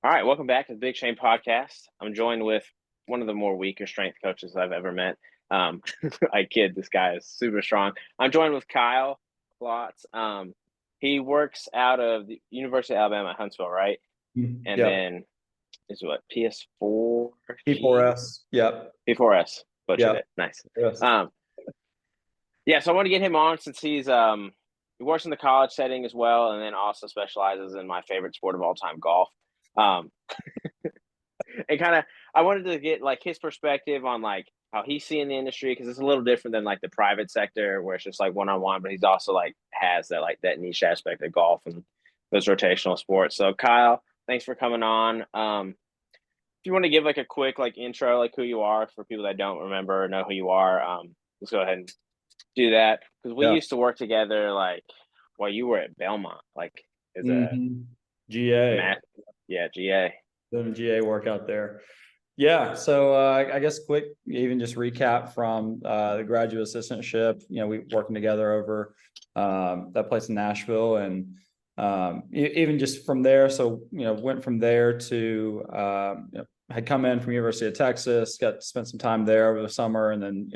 All right, welcome back to the Big Shane Podcast. I'm joined with one of the more weaker strength coaches I've ever met. I kid, this guy is super strong. I'm joined with Kyle Klotz. He works out of the University of Alabama at Huntsville, right? And Yep. then is what PS4, G P4S. Yep. P4S. Butchered Yep. it. Nice. Yes. Um, yeah, so I want to get him on since he works in the college setting as well, and then also specializes in my favorite sport of all time, golf. Um, and kind of I wanted to get like his perspective on like how he's seeing the industry because it's a little different than like the private sector where it's just like one on one, but he's also like has that like that niche aspect of golf and those rotational sports. So Kyle, thanks for coming on. If you want to give like a quick like intro, like who you are for people that don't remember or know who you are, let's go ahead and do that because we Yeah. used to work together like while you were at Belmont, like as a hmm GA. math, yeah, GA. Doing a GA workout there. Yeah. So I guess quick, even just recap from the graduate assistantship. We working together over that place in Nashville, and even just from there. So went from there to had come in from University of Texas, got to spend some time there over the summer, and then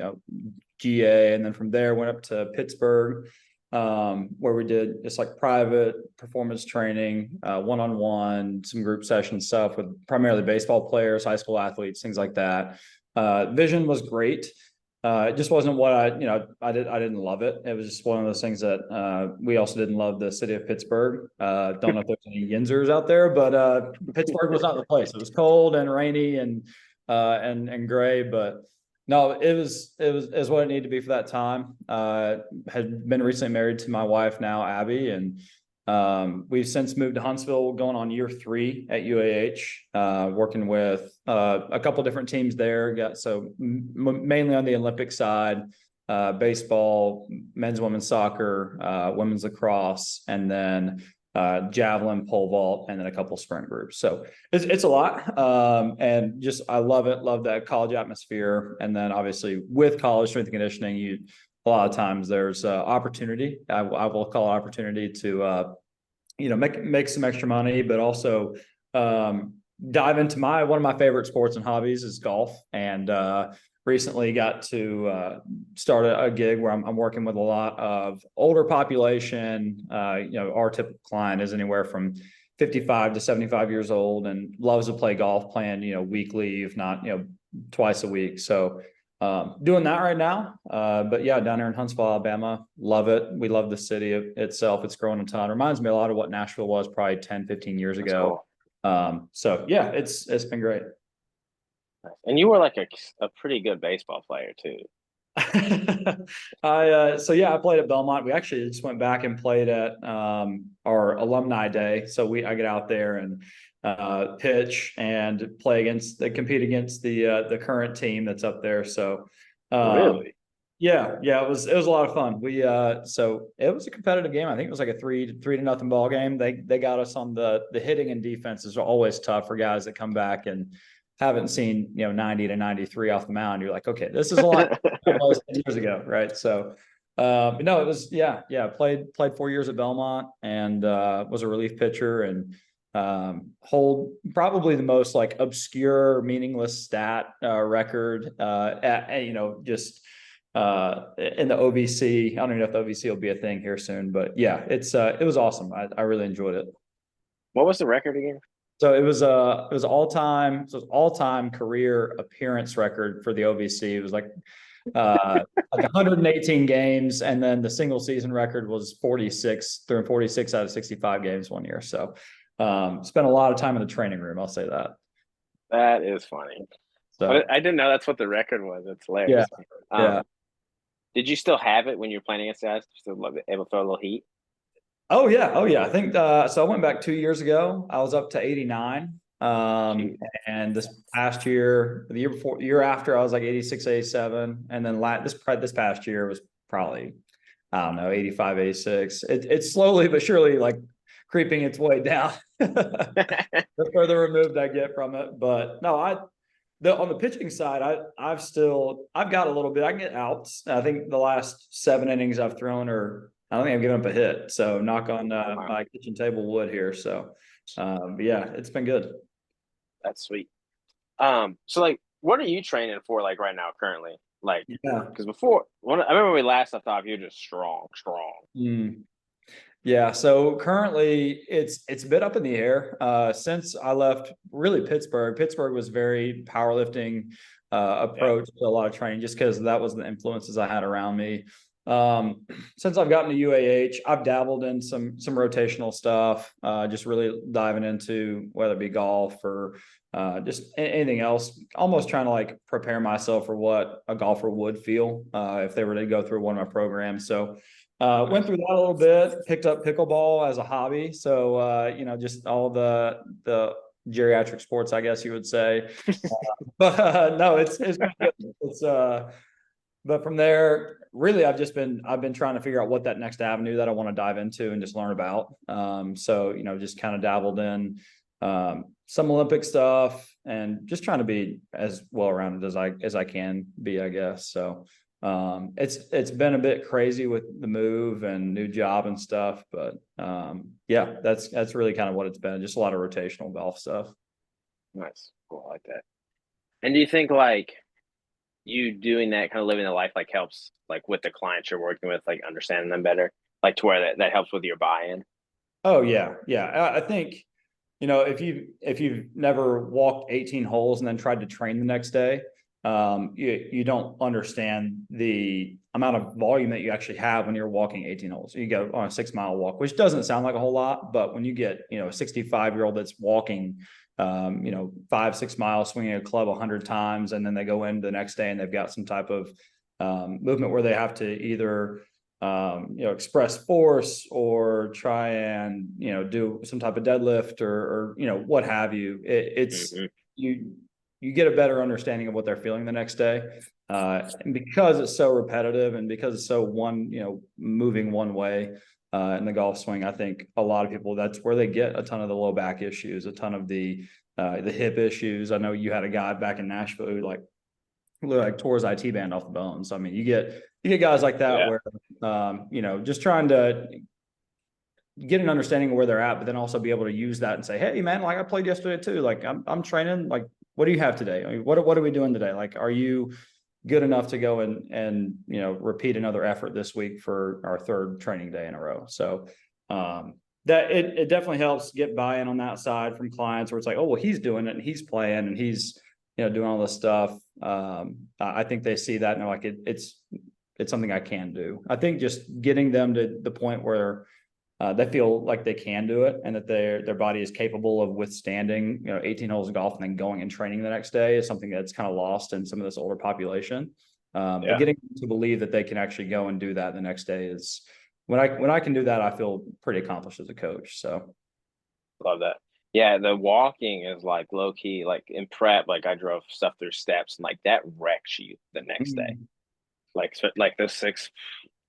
GA, and then from there went up to Pittsburgh, where we did just like private performance training, one-on-one, some group session stuff with primarily baseball players, high school athletes, things like that. Vision was great. It just wasn't what I didn't love it. It was just one of those things that we also didn't love the city of Pittsburgh. Don't know if there's any Yinzers out there, but Pittsburgh was not the place. It was cold and rainy and gray, but no, it was what it needed to be for that time. Had been recently married to my wife now, Abby, and we've since moved to Huntsville, going on year 3 at UAH, working with a couple different teams there. Mainly on the Olympic side, baseball, men's, women's soccer, women's lacrosse, and then javelin, pole vault, and then a couple sprint groups. So it's a lot, and just I love it. Love that college atmosphere, and then obviously with college strength and conditioning, a lot of times there's opportunity. I will call it opportunity to make some extra money, but also dive into one of my favorite sports and hobbies is golf, and recently got to start a gig where I'm working with a lot of older population. Our typical client is anywhere from 55 to 75 years old and loves to play golf, playing weekly, if not twice a week. So doing that right now. But yeah, down here in Huntsville, Alabama, love it. We love the city itself. It's grown a ton. Reminds me a lot of what Nashville was probably 10, 15 years That's ago. cool. So yeah, it's been great. And you were like a pretty good baseball player too. I played at Belmont. We actually just went back and played at our alumni day. So I get out there and pitch and compete against the current team that's up there. So Really? yeah, it was a lot of fun. So it was a competitive game. I think it was like a 3-0 ball game. They got us on the hitting, and defense is always tough for guys that come back and haven't seen 90 to 93 off the mound. You're like, okay, this is a lot it was 10 years ago, right? So but no, it was played 4 years at Belmont, and was a relief pitcher, and hold probably the most like obscure, meaningless stat record just in the OVC. I don't even know if the OVC will be a thing here soon, but yeah, it was awesome. I really enjoyed it. What was the record again? So it was all time career appearance record for the OVC. It was like 118 games, and then the single season record was 46 through 46 out of 65 games one year. So spent a lot of time in the training room, I'll say that. That is funny. So I didn't know that's what the record was. It's yeah, hilarious. yeah. Did you still have it when you were playing against guys? Still able to throw a little heat? Oh yeah. I think so. I went back 2 years ago. I was up to 89. Jeez. And this past year, the year before, the year after, I was like 86, 87. And then this past year was probably, I don't know, 85, 86. It's slowly but surely like creeping its way down. The further removed I get from it. But no, on the pitching side, I've got a little bit. I can get outs. I think the last 7 innings I've thrown, or I don't think I've given up a hit. So knock on Oh, wow. my kitchen table wood here. So but yeah, it's been good. That's sweet. So like, what are you training for like right now currently? Like, Yeah. because I remember when we last left off, you're just strong, strong. Mm. Yeah, so currently it's a bit up in the air. Since I left really Pittsburgh, Pittsburgh was very powerlifting Yeah. approach to a lot of training just because that was the influences I had around me. Since I've gotten to UAH, I've dabbled in some rotational stuff, just really diving into whether it be golf or just anything else, almost trying to like prepare myself for what a golfer would feel if they were to go through one of my programs. So went through that a little bit, picked up pickleball as a hobby. So, just all the geriatric sports, I guess you would say. But no, it's been good. But from there, really, I've been trying to figure out what that next avenue that I want to dive into and just learn about. So, just kind of dabbled in some Olympic stuff and just trying to be as well rounded as I can be, I guess. So, it's been a bit crazy with the move and new job and stuff, but yeah, that's really kind of what it's been. Just a lot of rotational golf stuff. Nice. Cool. I like that. And do you think like you doing that, kind of living the life, like helps like with the clients you're working with, like understanding them better, like to where that helps with your buy-in? Oh yeah, yeah. I think if you've never walked 18 holes and then tried to train the next day, you don't understand the amount of volume that you actually have when you're walking 18 holes. You go on a 6 mile walk, which doesn't sound like a whole lot, but when you get a 65-year-old that's walking 5-6 miles, swinging a club 100 times, and then they go in the next day and they've got some type of movement where they have to either express force or try and do some type of deadlift or what have you. It's Mm-hmm. you get a better understanding of what they're feeling the next day, and because it's so repetitive and because it's so moving one way in the golf swing. I think a lot of people, that's where they get a ton of the low back issues, a ton of the hip issues. I know you had a guy back in Nashville who like tore his IT band off the bones. I mean, you get guys like that Yeah. where just trying to get an understanding of where they're at, but then also be able to use that and say, hey man, like I played yesterday too. Like I'm training. Like, what do you have today? I mean, what are we doing today? Like, are you good enough to go and repeat another effort this week for our third training day in a row? So that it definitely helps get buy-in on that side from clients where it's like, oh well, he's doing it and he's playing and he's doing all this stuff. I think they see that and they're like, it's something I can do. I think just getting them to the point where they feel like they can do it and that their body is capable of withstanding 18 holes of golf and then going and training the next day is something that's kind of lost in some of this older population. But getting them to believe that they can actually go and do that the next day is when I can do that, I feel pretty accomplished as a coach. So Love that. Yeah, the walking is like low key, like in prep, like I drove stuff through steps and like that wrecks you the next day. Like the six,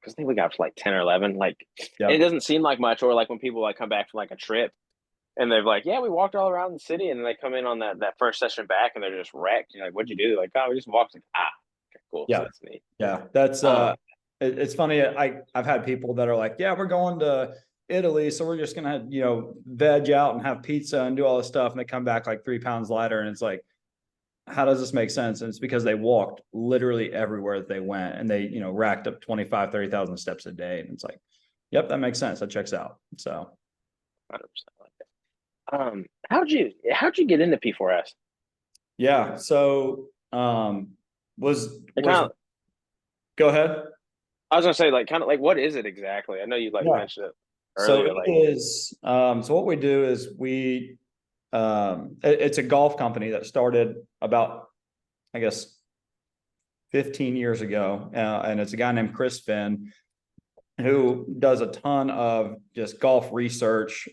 because I think we got to like 10 or 11. Like yeah. it doesn't seem like much, or like when people like come back from like a trip and they're like, yeah, we walked all around the city, and then they come in on that first session back and they're just wrecked. You're like, what'd you do? They're like, oh, we just walked. Like, okay, cool. So Yeah. that's neat. Yeah. That's it's funny. I've had people that are like, yeah, we're going to Italy, so we're just gonna veg out and have pizza and do all this stuff, and they come back like 3 pounds lighter, and it's like, how does this make sense? And it's because they walked literally everywhere that they went, and they racked up 25, 30,000 steps a day, and it's like, yep, that makes sense. That checks out. So 100% like that. How'd you get into P4S? yeah. So was It kind of, go ahead. I was gonna say like kind of like what is it exactly? I know you like Yeah. mentioned it So earlier. it Like, is. So what we do is it's a golf company that started about, I guess, 15 years ago, and it's a guy named Chris Finn who does a ton of just golf research,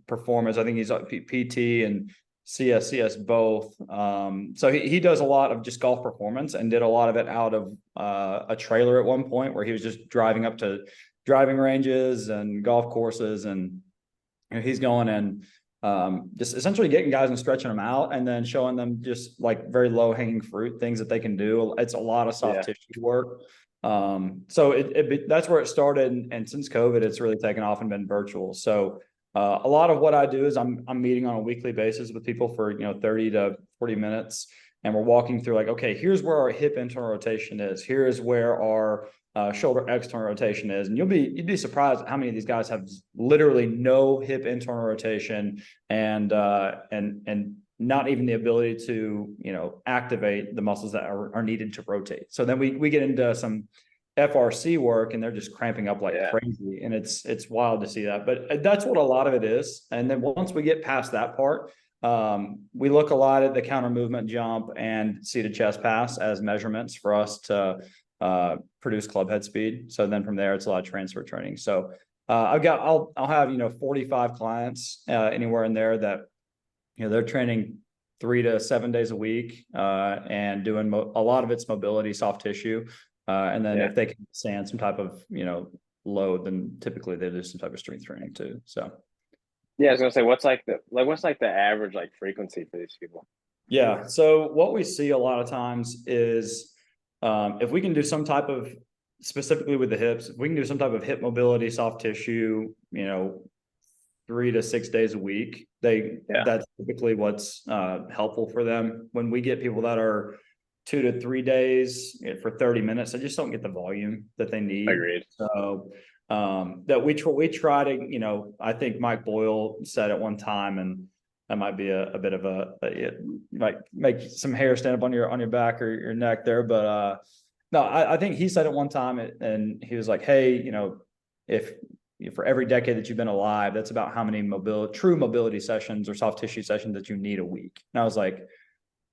performance. I think he's PT and CS both. So he does a lot of just golf performance and did a lot of it out of a trailer at one point where he was just driving up to driving ranges and golf courses, and he's going and just essentially getting guys and stretching them out and then showing them just like very low hanging fruit things that they can do. It's a lot of soft tissue work. So that's where it started. And since COVID, it's really taken off and been virtual. So A lot of what I do is I'm meeting on a weekly basis with people for 30 to 40 minutes, and we're walking through like, okay, here's where our hip internal rotation is. Here is where our shoulder external rotation is, and you'd be surprised at how many of these guys have literally no hip internal rotation and not even the ability to activate the muscles that are needed to rotate. So then we get into some FRC work and they're just cramping up like crazy, and it's wild to see that. But that's what a lot of it is. And then once we get past that part, we look a lot at the counter movement jump and seated chest pass as measurements for us to produce club head speed. So then from there, it's a lot of transfer training. So I'll have 45 clients anywhere in there that they're training 3 to 7 days a week and doing a lot of it's mobility, soft tissue. And then if they can stand some type of load, then typically they do some type of strength training too. So I was gonna say, what's the average like frequency for these people? Yeah. So what we see a lot of times is if we can do some type of, specifically with the hips, if we can do some type of hip mobility, soft tissue, 3 to 6 days a week, that's typically what's helpful for them. When we get people that are 2 to 3 days for 30 minutes, they just don't get the volume that they need. Agreed. So that we try to, I think Mike Boyle said at one time, and that might be a bit of it might make some hair stand up on your back or your neck there. But no, I think he said it one time, and he was like, hey, if for every decade that you've been alive, that's about how many true mobility sessions or soft tissue sessions that you need a week. And I was like,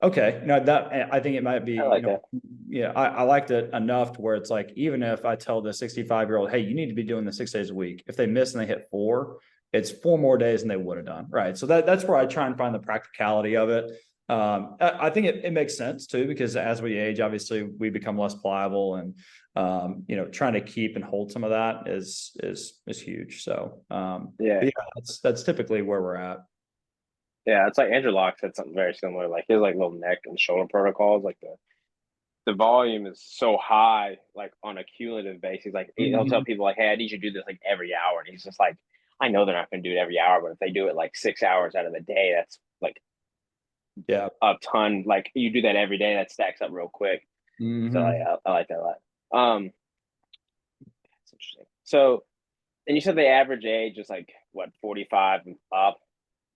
okay, that I think it might be, I liked it enough to where it's like, even if I tell the 65-year-old, hey, you need to be doing this 6 days a week, if they miss and they hit 4, it's 4 more days than they would have done. Right. So that's where I try and find the practicality of it. I think it makes sense too, because as we age, obviously we become less pliable, and trying to keep and hold some of that is huge. So that's typically where we're at. Yeah, it's like Andrew Locke said something very similar. Like his like little neck and shoulder protocols, like the volume is so high, like on a cumulative basis. Like he'll tell people like, hey, I need you to do this like every hour. And he's just like, I know they're not going to do it every hour, but if they do it like 6 hours out of the day, that's like a ton. Like you do that every day, that stacks up real quick. So I like that a lot. That's interesting. So, and you said the average age is like what, 45 and up?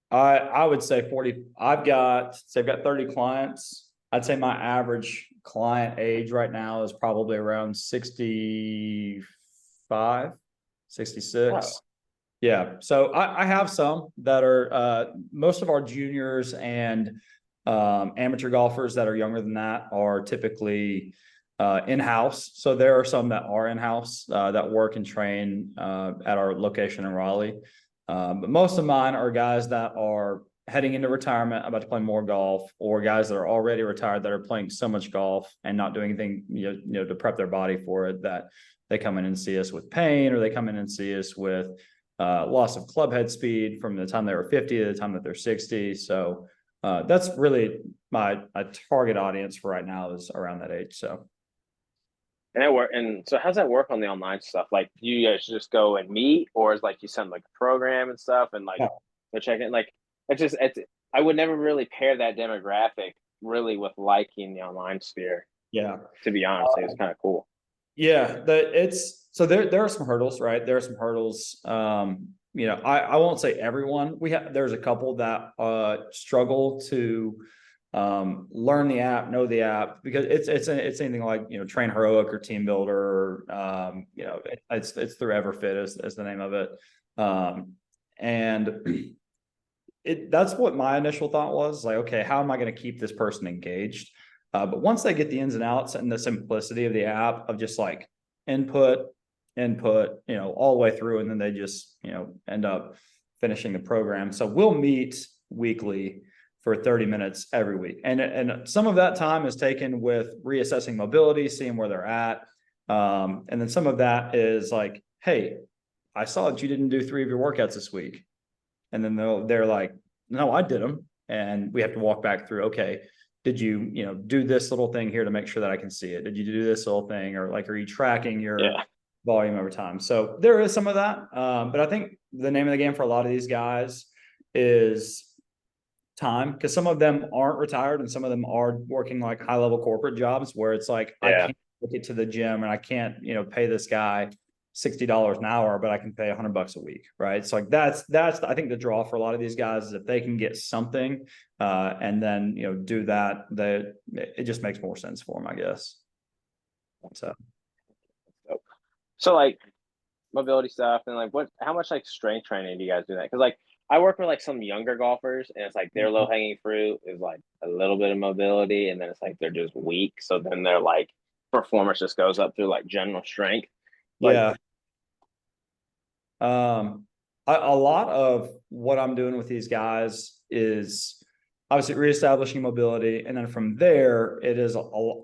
I would say 40. I've got 30 clients. I'd say my average client age right now is probably around 65, 66. Wow. Yeah. So I have some that are most of our juniors and amateur golfers that are younger than that are typically in-house. So there are some that are in-house that work and train at our location in Raleigh. But most of mine are guys that are heading into retirement, about to play more golf, or guys that are already retired that are playing so much golf and not doing anything, to prep their body for it, that they come in and see us with pain, or they come in and see us with loss of club head speed from the time they were 50 to the time that they're 60. So that's really my target audience for right now, is around that age. So. And so how's that work on the online stuff? Like, do you guys just go and meet, or is like you send like a program and stuff, and like they're checking? Like, I would never really pair that demographic really with liking the online sphere. Yeah, to be honest, it's kind of cool. Yeah, so there are some hurdles, right? There are some hurdles. I won't say everyone. There's a couple that struggle to learn the app, know the app, because it's anything like Train Heroic or Team Builder, or it's through Everfit as the name of it, and that's what my initial thought was, like, okay, how am I going to keep this person engaged? But once they get the ins and outs and the simplicity of the app of just like input, all the way through, and then they just end up finishing the program. So we'll meet weekly for 30 minutes every week. And some of that time is taken with reassessing mobility, seeing where they're at. And then some of that is like, hey, I saw that you didn't do 3 of your workouts this week. And then they're like, no, I did them. And we have to walk back through, okay, did you, do this little thing here to make sure that I can see it? Did you do this little thing? Or like, are you tracking your volume over time. So there is some of that. But I think the name of the game for a lot of these guys is time, because some of them aren't retired and some of them are working like high level corporate jobs where it's like, I Yeah. can't get to the gym and I can't, pay this guy $60 an hour, but I can pay $100 a week. Right. So like that's, I think the draw for a lot of these guys is if they can get something, and then, do that, it just makes more sense for them, I guess. So like mobility stuff and like how much like strength training do you guys do that? Because like I work with like some younger golfers and it's like their low hanging fruit is like a little bit of mobility and then it's like they're just weak. So then their like performance just goes up through like general strength. Like, Yeah. A lot of what I'm doing with these guys is obviously reestablishing mobility, and then from there, it is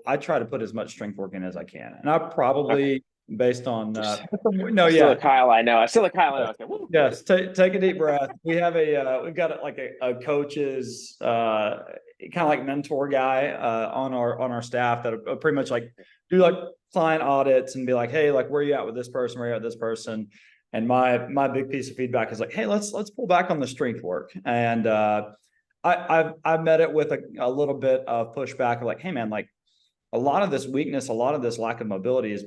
I try to put as much strength work in as I can, and I okay. probably based on I still yeah. a Kyle I know. I still a Kyle I know. Okay, Yes, take a deep breath. We have we've got like a coach's kind of like mentor guy on our staff that are pretty much like do like client audits and be like, hey, like where are you at with this person? Where are you at with this person? And my big piece of feedback is like, hey, let's pull back on the strength work. And I've met it with a little bit of pushback of like, hey man, like a lot of this weakness, a lot of this lack of mobility is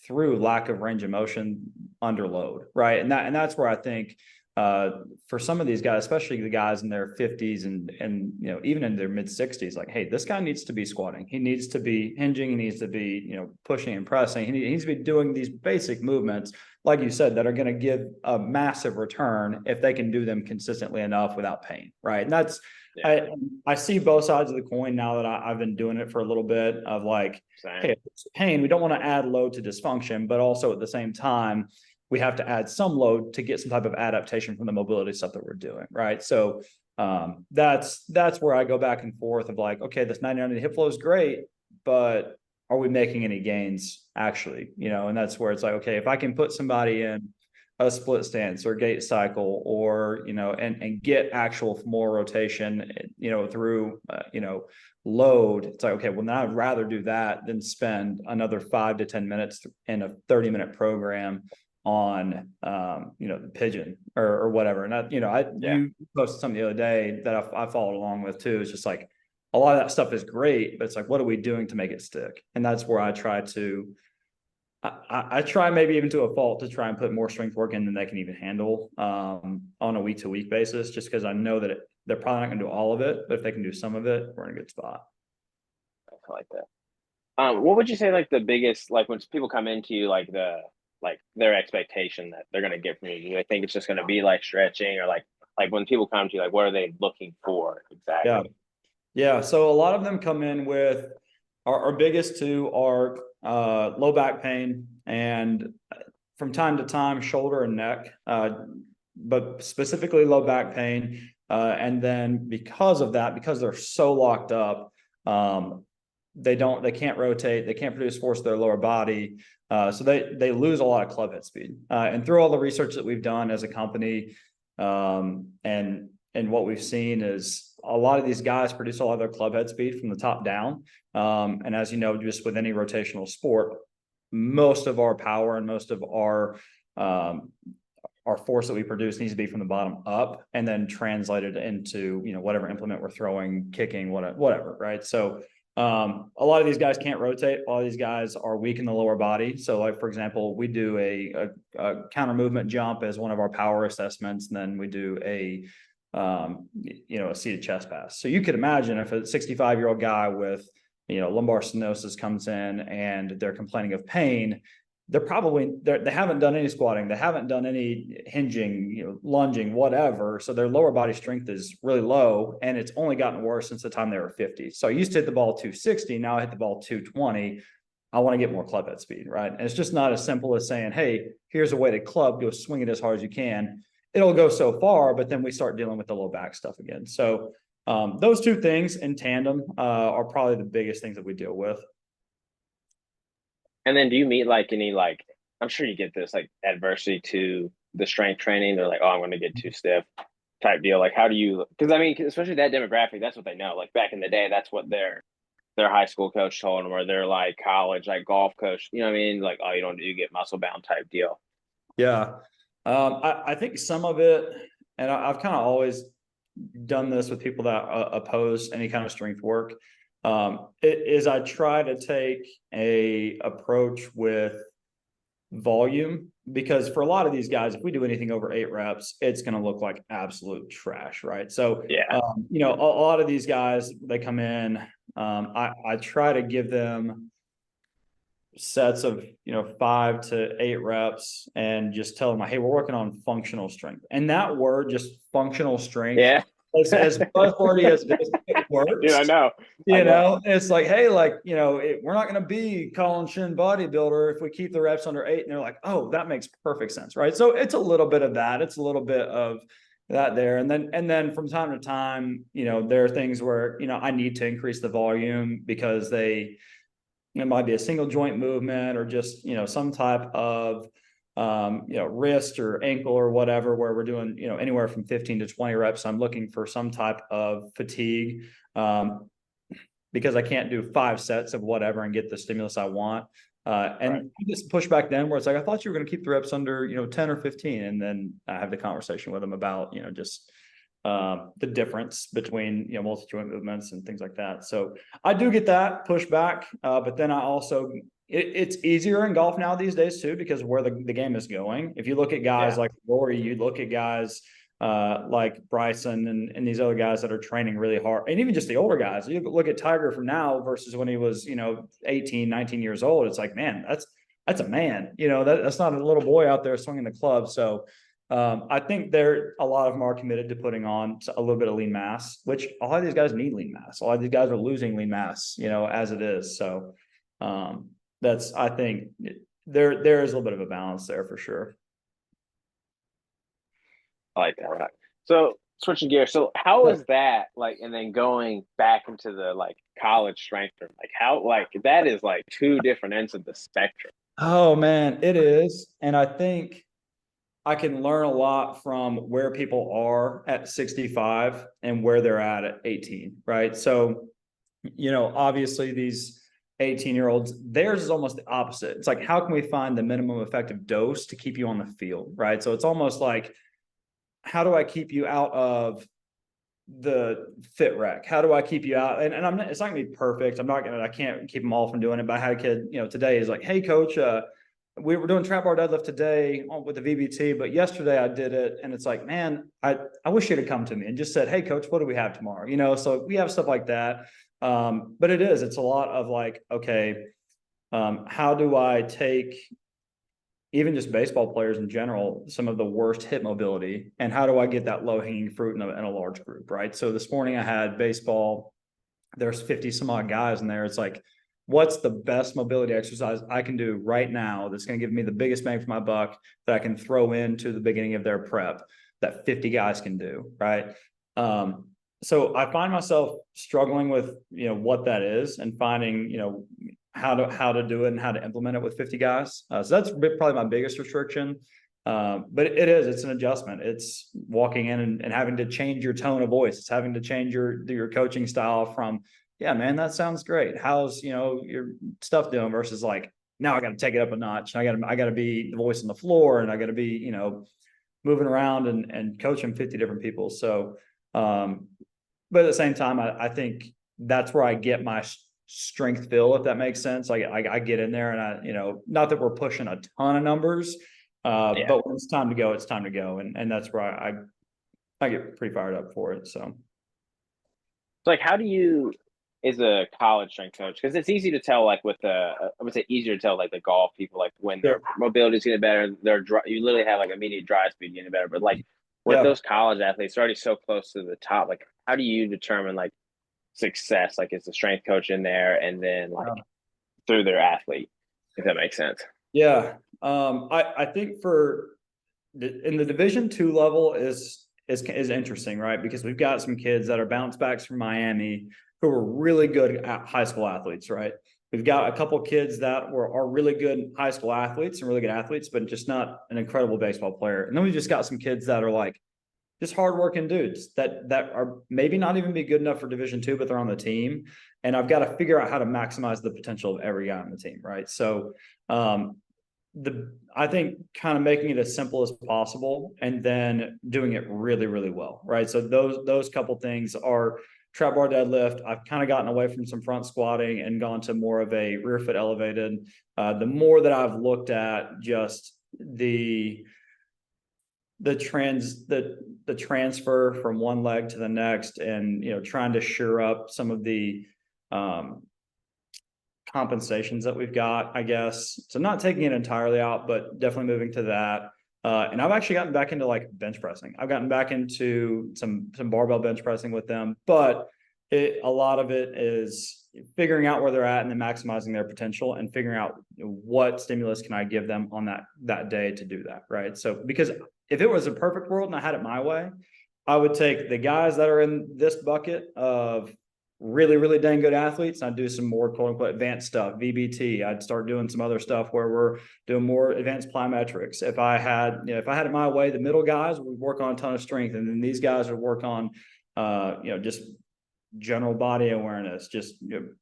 through lack of range of motion under load, right? And that's where I think for some of these guys, especially the guys in their 50s and even in their mid 60s, like, hey, this guy needs to be squatting, he needs to be hinging, he needs to be pushing and pressing, he needs to be doing these basic movements, like you said, that are going to give a massive return if they can do them consistently enough without pain, right? And that's I see both sides of the coin now that I've been doing it for a little bit of like, hey, if it's pain, we don't want to add load to dysfunction, but also at the same time, we have to add some load to get some type of adaptation from the mobility stuff that we're doing, right? So that's where I go back and forth of like, okay, this 90 hip flow is great, but are we making any gains actually? And that's where it's like, okay, if I can put somebody in a split stance or gait cycle or and get actual more rotation through load, it's like, okay, well now I'd rather do that than spend another 5 to 10 minutes in a 30-minute program on the pigeon or whatever. And you posted something the other day that I followed along with too. It's just like a lot of that stuff is great, but it's like, what are we doing to make it stick? And that's where I try to I try maybe even to a fault to try and put more strength work in than they can even handle on a week to week basis, just because I know that they're probably not going to do all of it, but if they can do some of it, we're in a good spot. I like that. What would you say like the biggest, like when people come into you, like their expectation that they're going to get from you? Do they think it's just going to be like stretching, or like when people come to you, like what are they looking for exactly? Yeah. So a lot of them come in with our biggest two are low back pain and from time to time shoulder and neck, but specifically low back pain. And then because of that, because they're so locked up, they can't rotate, they can't produce force to their lower body. So they lose a lot of club head speed. And through all the research that we've done as a company, and what we've seen is a lot of these guys produce a lot of their club head speed from the top down. And as you know, just with any rotational sport, most of our power and most of our force that we produce needs to be from the bottom up and then translated into, whatever implement we're throwing, kicking, whatever. Right. So a lot of these guys can't rotate. A lot of these guys are weak in the lower body. So like, for example, we do a counter movement jump as one of our power assessments. And then we do a seated chest pass. So you could imagine if a 65-year-old guy with, lumbar stenosis comes in and they're complaining of pain, they haven't done any squatting, they haven't done any hinging, lunging, whatever. So their lower body strength is really low, and it's only gotten worse since the time they were 50. So I used to hit the ball 260, now I hit the ball 220. I want to get more club head speed, right? And it's just not as simple as saying, hey, here's a weighted club, go swing it as hard as you can. It'll go so far, but then we start dealing with the low back stuff again. So those two things in tandem are probably the biggest things that we deal with. And then do you meet like any, like, I'm sure you get this like adversity to the strength training? They're like, oh, I'm going to get too stiff type deal. Like, how do you, because I mean, especially that demographic, that's what they know. Like back in the day, that's what their high school coach told them, or their like college, like golf coach, you know what I mean? Like, oh, you don't, you get muscle bound type deal. Yeah. I think some of it, and I've kind of always done this with people that oppose any kind of strength work, I try to take a approach with volume, because for a lot of these guys, if we do anything over 8 reps, it's going to look like absolute trash, right? So, Yeah. a lot of these guys, they come in, I try to give them sets of 5 to 8 reps and just tell them, hey, we're working on functional strength. And that word, just functional strength, Yeah. as buzzwordy as it works. Dude, I know. It's like, hey, like, we're not going to be Colin Shin bodybuilder if we keep the reps under 8. And they're like, oh, that makes perfect sense, right? So it's a little bit of that. It's a little bit of that there. And then from time to time, there are things where, I need to increase the volume because it might be a single joint movement, or just, some type of, wrist or ankle or whatever, where we're doing, anywhere from 15 to 20 reps. I'm looking for some type of fatigue, because I can't do 5 sets of whatever and get the stimulus I want. And right. Just push back then where it's like, I thought you were going to keep the reps under, 10 or 15. And then I have the conversation with them about, just the difference between, multi-joint movements and things like that. So I do get that pushback, but then I also, it's easier in golf now these days too, because of where the game is going. If you look at guys like Rory, you look at guys like Bryson and these other guys that are training really hard, and even just the older guys. You look at Tiger from now versus when he was, 18, 19 years old. It's like, man, that's a man, that's not a little boy out there swinging the club. So I think a lot of them are committed to putting on a little bit of lean mass, which a lot of these guys need lean mass. A lot of these guys are losing lean mass, as it is. So I think there is a little bit of a balance there for sure. I like that. Right. So switching gears. So how is that like, and then going back into the like college strength room, like how, like that is like 2 different ends of the spectrum. Oh man, it is. And I think I can learn a lot from where people are at 65 and where they're at 18, right? So, obviously these 18-year-olds, theirs is almost the opposite. It's like, how can we find the minimum effective dose to keep you on the field, right? So it's almost like, how do I keep you out of the fit wreck? How do I keep you out? And it's not gonna be perfect. I can't keep them all from doing it. But I had a kid, today is like, hey coach, we were doing trap bar deadlift today with the VBT, but yesterday I did it. And it's like, man, I wish you'd have come to me and just said, hey coach, what do we have tomorrow? So we have stuff like that. But it's a lot of like, okay, how do I take even just baseball players in general, some of the worst hip mobility, and how do I get that low hanging fruit in a large group, right? So this morning I had baseball, there's 50 some odd guys in there. It's like, what's the best mobility exercise I can do right now that's going to give me the biggest bang for my buck that I can throw into the beginning of their prep that 50 guys can do, right? So I find myself struggling with, what that is, and finding, how to do it and how to implement it with 50 guys. So that's probably my biggest restriction. But it's an adjustment. It's walking in and having to change your tone of voice. It's having to change your coaching style from, yeah, man, that sounds great. How's, your stuff doing, versus like, now I got to take it up a notch. I got to be the voice on the floor, and I got to be, moving around and coaching 50 different people. So, but at the same time, I think that's where I get my strength fill, if that makes sense. Like I get in there, and not that we're pushing a ton of numbers, but when it's time to go, it's time to go. And that's where I get pretty fired up for it. So like, how do you, as a college strength coach, because it's easy to tell, like with I would say easier to tell like the golf people, like when their mobility is getting better, you literally have like immediate drive speed getting better. But like with those college athletes, they're already so close to the top. Like, how do you determine like success? Like, is the strength coach in there, and then like through their athlete, if that makes sense? Yeah. I think in the Division II level is interesting, right? Because we've got some kids that are bounce backs from Miami who are really good high school athletes, right? We've got a couple kids that are really good high school athletes and really good athletes, but just not an incredible baseball player. And then we've just got some kids that are like just hardworking dudes that are maybe not even be good enough for Division II, but they're on the team. And I've got to figure out how to maximize the potential of every guy on the team, right? So I think kind of making it as simple as possible and then doing it really, really well, right? So those couple things are trap bar deadlift. I've kind of gotten away from some front squatting and gone to more of a rear foot elevated. The more that I've looked at just the transfer from one leg to the next, and trying to shore up some of the compensations that we've got, I guess. So not taking it entirely out, but definitely moving to that. And I've actually gotten back into like bench pressing. I've gotten back into some barbell bench pressing with them, but a lot of it is figuring out where they're at and then maximizing their potential and figuring out what stimulus can I give them on that day to do that, right? So because if it was a perfect world and I had it my way, I would take the guys that are in this bucket of really, really dang good athletes. I'd do some more quote unquote advanced stuff, VBT. I'd start doing some other stuff where we're doing more advanced plyometrics. If I had it my way, the middle guys would work on a ton of strength, and then these guys would work on, just general body awareness, just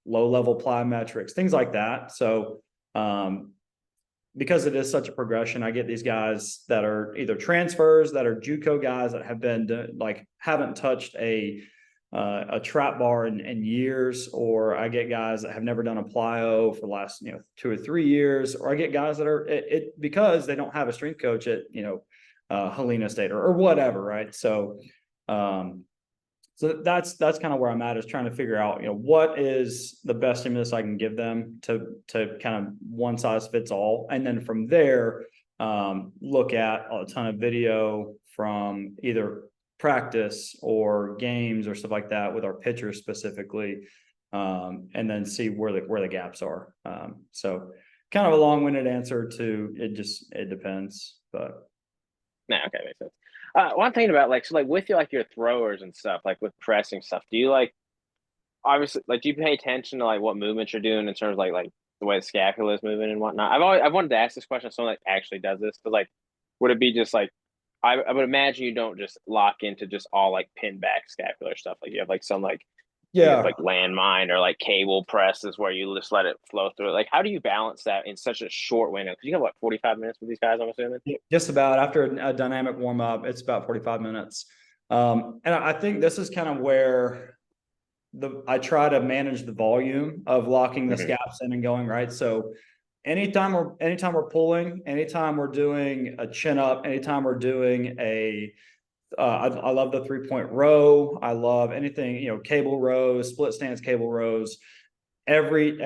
low level plyometrics, things like that. So, because it is such a progression, I get these guys that are either transfers, that are JUCO guys that have been haven't touched a trap bar in years, or I get guys that have never done a plyo for the last 2 or 3 years, or I get guys that are because they don't have a strength coach at Helena State or whatever, right? So so that's kind of where I'm at, is trying to figure out what is the best stimulus I can give them to kind of one size fits all, and then from there look at a ton of video from either practice or games or stuff like that with our pitchers specifically, and then see where the gaps are. So kind of a long-winded answer to it depends, but okay, makes sense. One thing about with your throwers and stuff, like with pressing stuff, do you obviously do you pay attention to what movements you're doing in terms of like the way the scapula is moving and whatnot? I've wanted to ask this question to someone that actually does this, but would it be just I would imagine you don't just lock into just all pin back scapular stuff. You have some landmine or cable presses where you just let it flow through. How do you balance that in such a short window? Because you have 45 minutes with these guys, I'm assuming. Just about. After a dynamic warm up, it's about 45 minutes. And I think this is kind of where I try to manage the volume of locking the scaps in and going, right. So anytime we're pulling, anytime we're doing a chin up, anytime we're doing I love the 3-point row. I love anything, cable rows, split stance cable rows. Every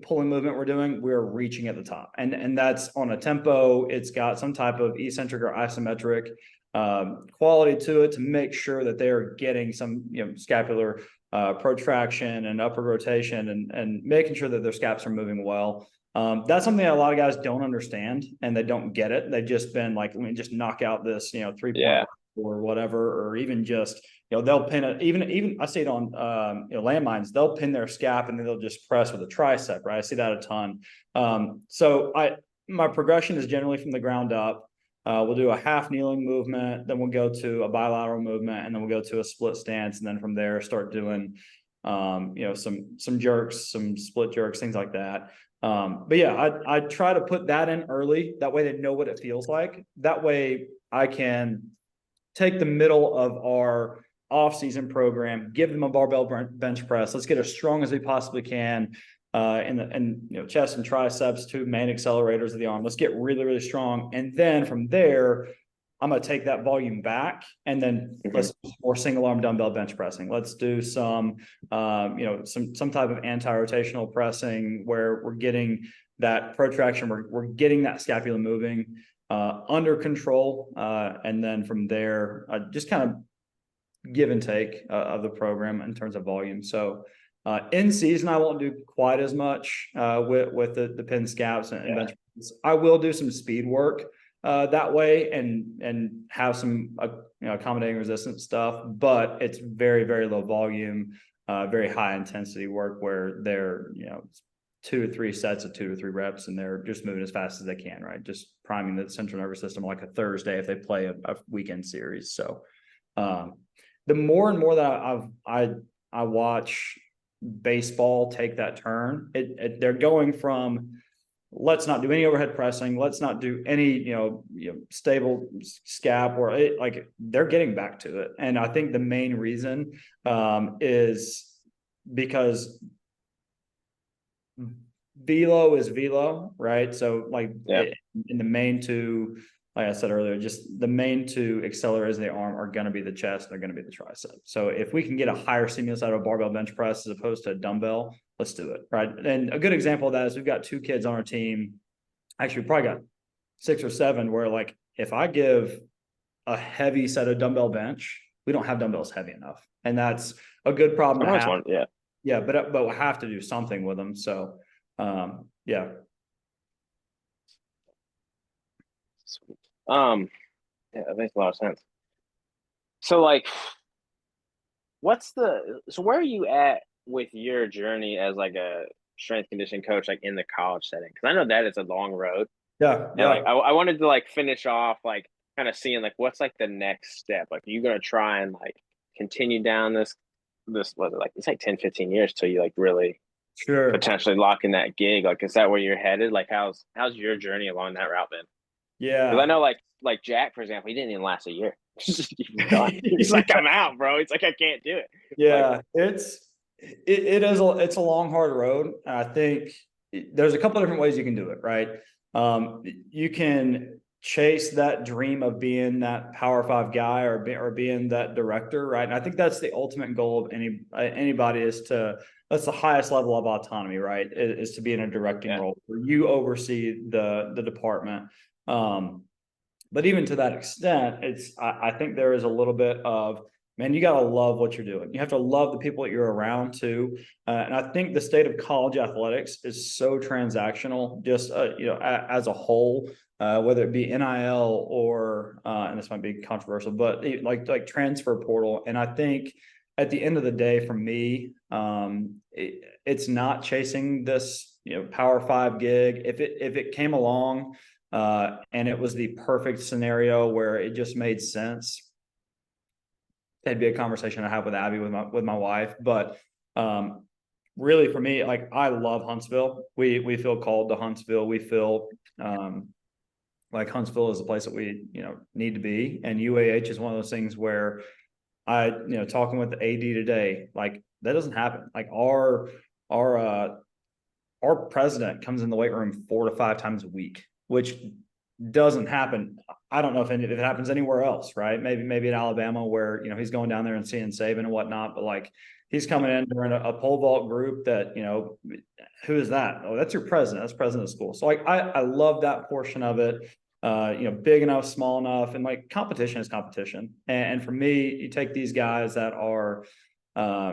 pulling movement we're doing, we're reaching at the top, and that's on a tempo. It's got some type of eccentric or isometric quality to it to make sure that they're getting some scapular protraction and upward rotation, and making sure that their scaps are moving well. That's something that a lot of guys don't understand, and they don't get it. They've just been let me just knock out this 3-point or whatever, or even just they'll pin it. Even I see it on landmines. They'll pin their scap and then they'll just press with a tricep, right? I see that a ton. So my progression is generally from the ground up. We'll do a half kneeling movement, then we'll go to a bilateral movement, and then we'll go to a split stance, and then from there start doing some jerks, some split jerks, things like that. But yeah, I try to put that in early. That way they know what it feels like. That way I can take the middle of our off-season program, give them a barbell bench press. Let's get as strong as we possibly can in chest and triceps, 2 main accelerators of the arm. Let's get really, really strong. And then from there, I'm going to take that volume back, and then let's do more single arm dumbbell bench pressing. Let's do some type of anti-rotational pressing where we're getting that protraction. We're getting that scapula moving under control. And then from there, just kind of give and take of the program in terms of volume. So in season, I won't do quite as much with the pin scaps and bench presses. I will do some speed work that way and have some accommodating resistance stuff, but it's very, very low volume, very high intensity work where they're 2 to 3 sets of 2 to 3 reps, and they're just moving as fast as they can, right? Just priming the central nervous system like a Thursday if they play a weekend series. So The more and more that I watch baseball take that turn, they're going from, let's not do any overhead pressing, let's not do any stable scap, or like they're getting back to it. And I think the main reason is because velo is velo, right? So like in the main two, like I said earlier, just the main two accelerators of the arm are going to be the chest, they're going to be the tricep. So if we can get a higher stimulus out of a barbell bench press as opposed to a dumbbell, let's do it, right? And a good example of that is we've got 2 kids on our team. Actually, we probably got 6 or 7 where like if I give a heavy set of dumbbell bench, we don't have dumbbells heavy enough, and that's a good problem to have. Yeah, but we'll have to do something with them. So, yeah. Sweet. Yeah, that makes a lot of sense. So, like, where are you at with your journey as like a strength conditioning coach, like in the college setting? Because I know that it's a long road. Yeah. And like, I wanted to like finish off, like, kind of seeing like what's like the next step. Like, are you gonna try and like continue down this was it like it's like 10, 15 years till you like really potentially lock in that gig? Like, is that where you're headed? Like, how's your journey along that route been? Yeah. Because I know like Jack, for example, he didn't even last a year. He's like, I'm out, bro. He's like, I can't do it. Yeah, like, it's a long, hard road. I think there's a couple of different ways you can do it, right? You can chase that dream of being that Power 5 guy or being that director, right? And I think that's the ultimate goal of anybody that's the highest level of autonomy, right? Is to be in a directing role where you oversee the department. But even to that extent, I think there is a little bit of, man, you got to love what you're doing. You have to love the people that you're around too. And I think the state of college athletics is so transactional, just, as a whole, whether it be NIL or, and this might be controversial, but like transfer portal. And I think at the end of the day, for me, it's not chasing this, Power 5 gig. If it came along, and it was the perfect scenario where it just made sense, it'd be a conversation I have with Abby, with my wife. But really for me, like, I love Huntsville. We feel called to Huntsville. We feel like Huntsville is the place that we need to be. And UAH is one of those things where talking with the AD today, like, that doesn't happen. Like our president comes in the weight room 4 to 5 times a week, which doesn't happen. I don't know if it happens anywhere else, right? Maybe in Alabama where, he's going down there and seeing Saban and whatnot, but like, he's coming in during a pole vault group that, who is that? Oh, that's your president. That's president of school. So like, I love that portion of it. Big enough, small enough, and like, competition is competition. And for me, you take these guys that are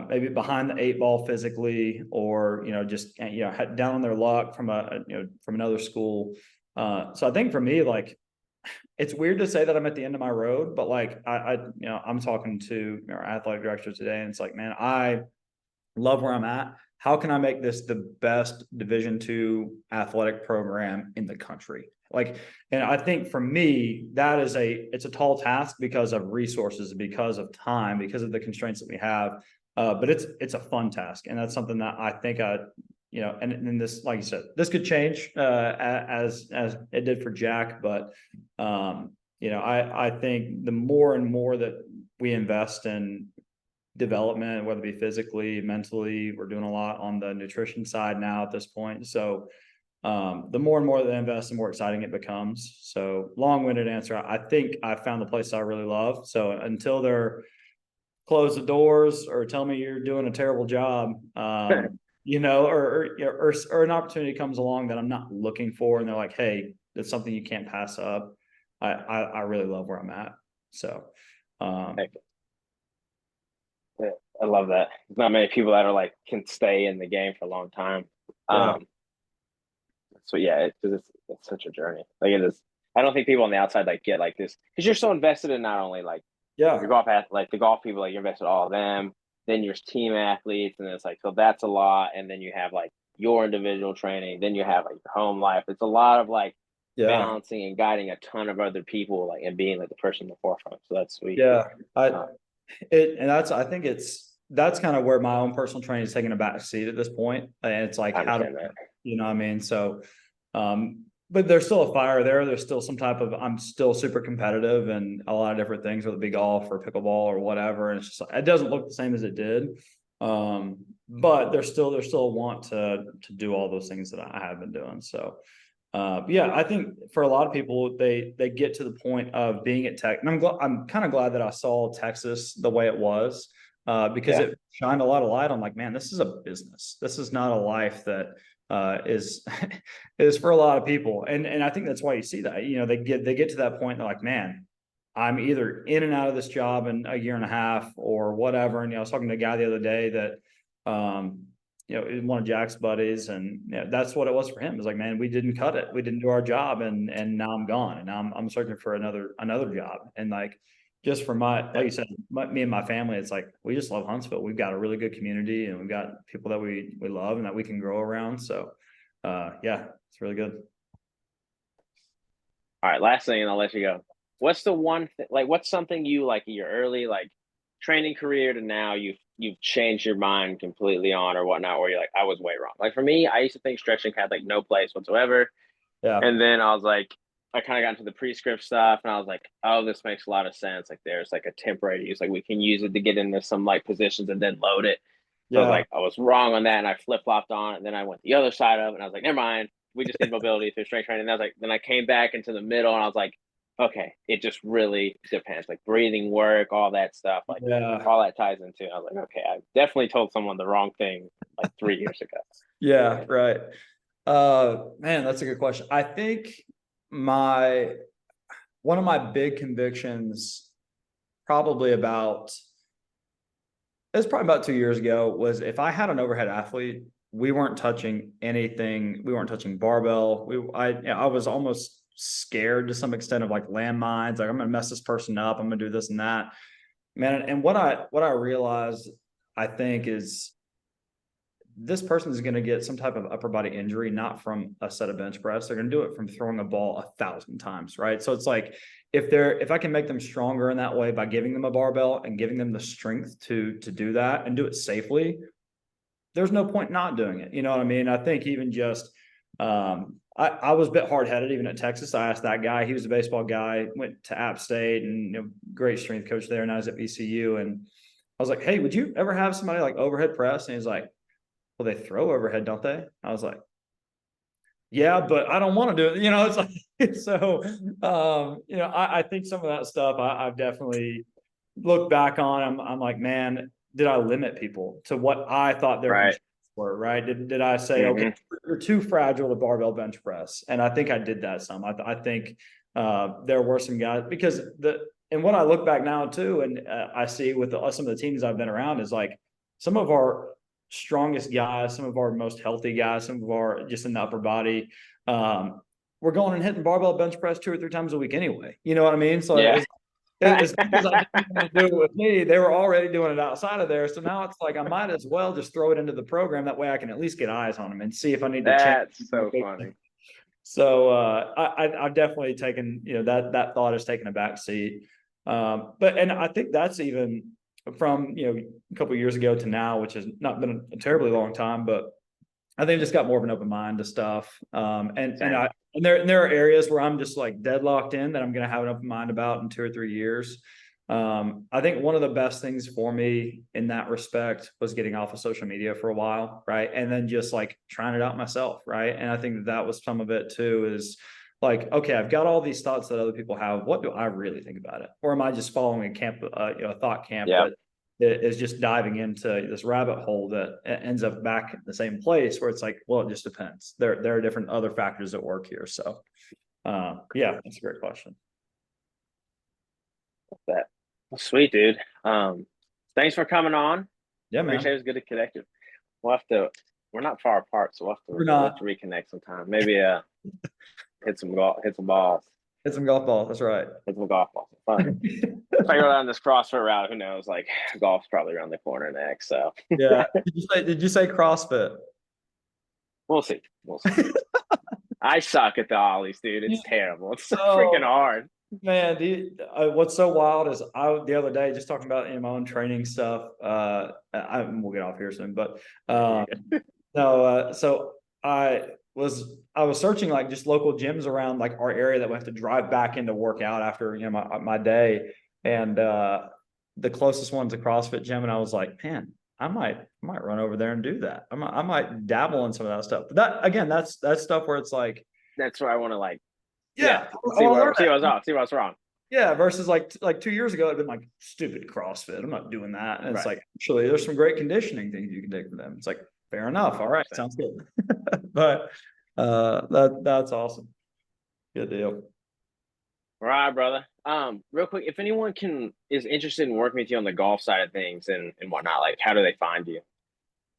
maybe behind the 8 ball physically, or just down on their luck from from another school. So I think for me, like, it's weird to say that I'm at the end of my road, but like, I'm talking to our athletic director today, and it's like, man, I love where I'm at. How can I make this the best Division II athletic program in the country? Like, and I think for me, it's a tall task because of resources, because of time, because of the constraints that we have. But it's a fun task. And that's something that I think and this, like you said, this could change as it did for Jack. But, I think the more and more that we invest in development, whether it be physically, mentally, we're doing a lot on the nutrition side now at this point. So the more and more they invest, the more exciting it becomes. So long-winded answer. I think I found the place I really love. So until they're close the doors or tell me you're doing a terrible job, or an opportunity comes along that I'm not looking for, and they're like, hey, that's something you can't pass up, I really love where I'm at. So I love that. There's not many people that are like can stay in the game for a long time. So yeah, it's such a journey. Like, it is. I don't think people on the outside like get like this, because you're so invested in not only like your golf like the golf people, like, you're invested in all of them. Then your team athletes, and it's like, so that's a lot. And then you have like your individual training. Then you have like your home life. It's a lot of like balancing and guiding a ton of other people, like, and being like the person in the forefront. So that's sweet. Yeah, And that's kind of where my own personal training is taking a back seat at this point. And it's like, I how do, understand that. you know what I mean? So, but there's still a fire there. There's still some type of, I'm still super competitive and a lot of different things, whether it be golf or pickleball or whatever. And it's just, it doesn't look the same as it did. But there's still a want to do all those things that I have been doing. So, yeah, I think for a lot of people, they get to the point of being at Tech, and I'm kind of glad that I saw Texas the way it was, because Yeah. it shined a lot of light on, like, man, this is a business. This is not a life that is is for a lot of people, and I think that's why you see that, you know, they get to that point, and they're like, man, I'm either in and out of this job in a year and a half or whatever. And, you know, I was talking to a guy the other day that, you know, one of Jack's buddies, and you know, that's what it was for him. It was like, man, we didn't cut it. We didn't do our job, and now I'm gone, and now I'm searching for another job. And like, just for like you said, me and my family, it's like, we just love Huntsville. We've got a really good community, and we've got people that we love and that we can grow around. So, yeah, it's really good. All right, last thing, and I'll let you go. What's the one like? What's something you like your early like training career to now you've changed your mind completely on or whatnot, where you're like, I was way wrong. Like for me, I used to think stretching had like no place whatsoever, Yeah. and then I was like, I kind of got into the prescript stuff, and I was like, oh, this makes a lot of sense. Like there's like a temporary use, like we can use it to get into some like positions and then load it. So I was Yeah. like, I was wrong on that, and I flip flopped on it. And then I went the other side of it, and I was like, never mind. We just need mobility through strength training. And I was like, then I came back into the middle, and I was like, okay, it just really depends. Like breathing work, all that stuff, like Yeah. all that ties into. I was like, okay, I definitely told someone the wrong thing like 3 years ago. Yeah. Right. Man, that's a good question. I think my one of my big convictions, probably about it's probably about 2 years ago, was if I had an overhead athlete, we weren't touching anything. We weren't touching barbell. I was almost scared to some extent of like landmines. Like, I'm gonna mess this person up. I'm gonna do this and that, man. And what I realized, I think, is this person is going to get some type of upper body injury, not from a set of bench press. They're going to do it from throwing a ball 1,000 times, right? So it's like, if I can make them stronger in that way by giving them a barbell and giving them the strength to do that and do it safely, there's no point not doing it. You know what I mean? I think even just, I was a bit hard headed even at Texas. I asked that guy, he was a baseball guy, went to App State, and, you know, great strength coach there. And I was at VCU, and I was like, hey, would you ever have somebody like overhead press? And he's like, well, they throw overhead, don't they? I was like, yeah, but I don't want to do it. You know, it's like, so, you know, I think some of that stuff I've definitely looked back on. I'm like, man, did I limit people to what I thought their Right. constraints were, right? Did I say, okay, Mm-hmm. you're too fragile to barbell bench press? And I think I did that some. I think there were some guys, because and what I look back now too, and I see with some of the teams I've been around, is like some of our strongest guys, some of our most healthy guys, some of our just in the upper body, we're going and hitting barbell bench press 2 or 3 times a week anyway. You know what I mean? So Yeah. as much as I didn't want to do it with me, they were already doing it outside of there. So now it's like, I might as well just throw it into the program. That way I can at least get eyes on them and see if I need to change. That's so funny. So I've definitely taken, you know, that thought has taken a back seat. And I think that's even from, you know, a couple of years ago to now, which has not been a terribly long time, but I think I just got more of an open mind to stuff. And there are areas where I'm just like deadlocked in that I'm going to have an open mind about in 2 or 3 years. I think one of the best things for me in that respect was getting off of social media for a while, right? And then just like trying it out myself, right? And I think that was some of it too, is like, okay, I've got all these thoughts that other people have. What do I really think about it? Or am I just following a camp, you know, a thought camp Yeah. that is just diving into this rabbit hole that ends up back in the same place, where it's like, well, it just depends. There are different other factors at work here. So, yeah, that's a great question. That. Well, sweet, dude. Thanks for coming on. Yeah, Appreciate it. man. It was good to connect you. We'll have to. We're not far apart, so We're we'll have not. to reconnect sometime. Maybe hit some golf, hit some balls, Hit some golf balls. That's right. hit some golf balls. Fun. If I go down this CrossFit route, who knows? Like golf's probably around the corner next, so Yeah. Did you say CrossFit? we'll see. We'll see. I suck at the ollies, dude. It's terrible. It's so freaking Oh, hard. Man, what's so wild is the other day just talking about my own training stuff. We'll get off here soon, but no. So I was searching like just local gyms around like our area that we have to drive back in to work out after my day, and the closest one's a CrossFit gym, and I was like, man, I might run over there and do that. I might dabble in some of that stuff. But that again, that's stuff where it's like, That's where I want to like, yeah, see I learn what's off, see what's wrong. yeah, versus like 2 years ago, it'd been like stupid CrossFit. I'm not doing that. And it's Right. like, actually, there's some great conditioning things you can take from them. It's like, fair enough. All right, 100%. sounds good. But that's awesome. Good deal. All right, brother. Real quick, if anyone is interested in working with you on the golf side of things and whatnot, like how do they find you?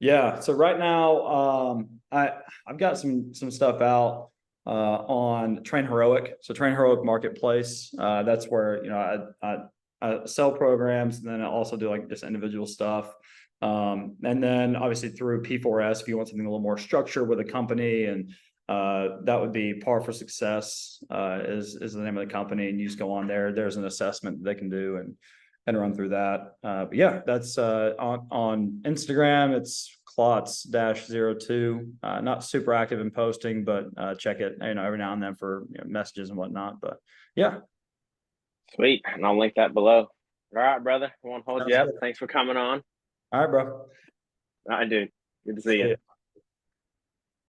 Yeah. So right now, I've got some stuff out on Train Heroic. So Train Heroic Marketplace. That's where I sell programs, and then I also do like just individual stuff. And then obviously through P4S, if you want something a little more structured with a company, and that would be Par for Success is the name of the company, and you just go on there. There's an assessment that they can do and run through that. But yeah, that's on Instagram. It's Klotz-02. Not super active in posting, but check it every now and then for messages and whatnot. But yeah. Sweet. And I'll link that below. All right, brother. I won't hold Sounds you up. good. Thanks for coming on. All right, bro. All right, dude. Good to see See you. ya.